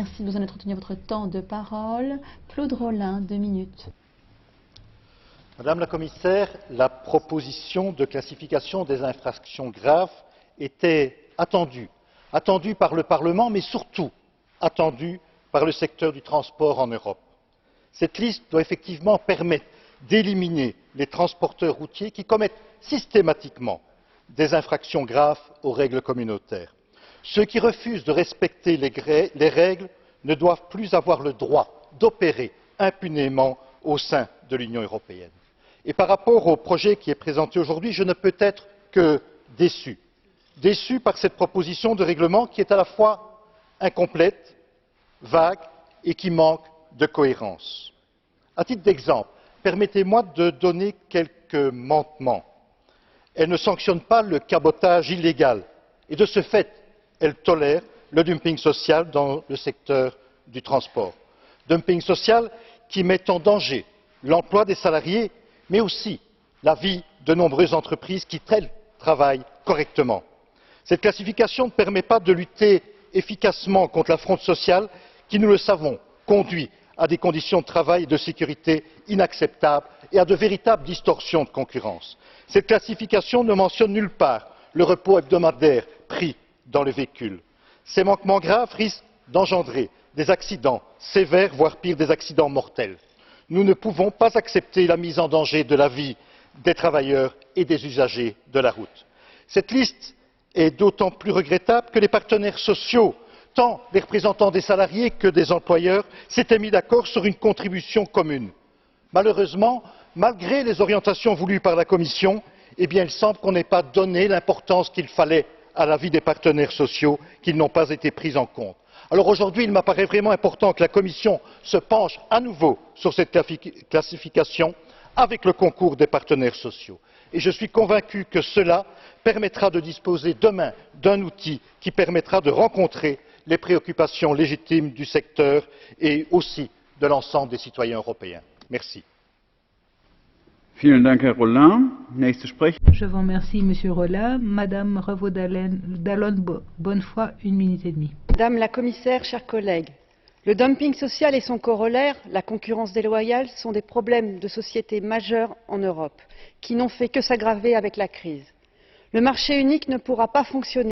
Merci de nous en être tenu votre temps de parole. Claude Rolin, 2 minutes. Madame la Commissaire, la proposition de classification des infractions graves était attendue par le Parlement, mais surtout attendue par le secteur du transport en Europe. Cette liste doit effectivement permettre d'éliminer les transporteurs routiers qui commettent systématiquement des infractions graves aux règles communautaires. Ceux qui refusent de respecter les règles ne doivent plus avoir le droit d'opérer impunément au sein de l'Union européenne. Et par rapport au projet qui est présenté aujourd'hui, je ne peux être que déçu. Déçu par cette proposition de règlement qui est à la fois incomplète, vague et qui manque de cohérence. À titre d'exemple, permettez-moi de donner quelques manquements. Elle ne sanctionne pas le cabotage illégal et de ce fait, elle tolère le dumping social dans le secteur du transport. Dumping social qui met en danger l'emploi des salariés, mais aussi la vie de nombreuses entreprises qui travaillent correctement. Cette classification ne permet pas de lutter efficacement contre la fraude sociale qui, nous le savons, conduit à des conditions de travail et de sécurité inacceptables et à de véritables distorsions de concurrence. Cette classification ne mentionne nulle part le repos hebdomadaire pris dans le véhicule. Ces manquements graves risquent d'engendrer des accidents sévères, voire pire, des accidents mortels. Nous ne pouvons pas accepter la mise en danger de la vie des travailleurs et des usagers de la route. Cette liste est d'autant plus regrettable que les partenaires sociaux, tant les représentants des salariés que des employeurs, s'étaient mis d'accord sur une contribution commune. Malheureusement, malgré les orientations voulues par la Commission, il semble qu'on n'ait pas donné l'importance qu'il fallait à l'avis des partenaires sociaux, qu'ils n'ont pas été pris en compte. Alors aujourd'hui, il m'apparaît vraiment important que la Commission se penche à nouveau sur cette classification avec le concours des partenaires sociaux. Et je suis convaincu que cela permettra de disposer demain d'un outil qui permettra de rencontrer les préoccupations légitimes du secteur et aussi de l'ensemble des citoyens européens. Merci. Je vous remercie, Monsieur Rolin. Madame Revaud-Dallon-Bonnefoy, 1 minute et demie. Madame la Commissaire, chers collègues, le dumping social et son corollaire, la concurrence déloyale, sont des problèmes de société majeurs en Europe, qui n'ont fait que s'aggraver avec la crise. Le marché unique ne pourra pas fonctionner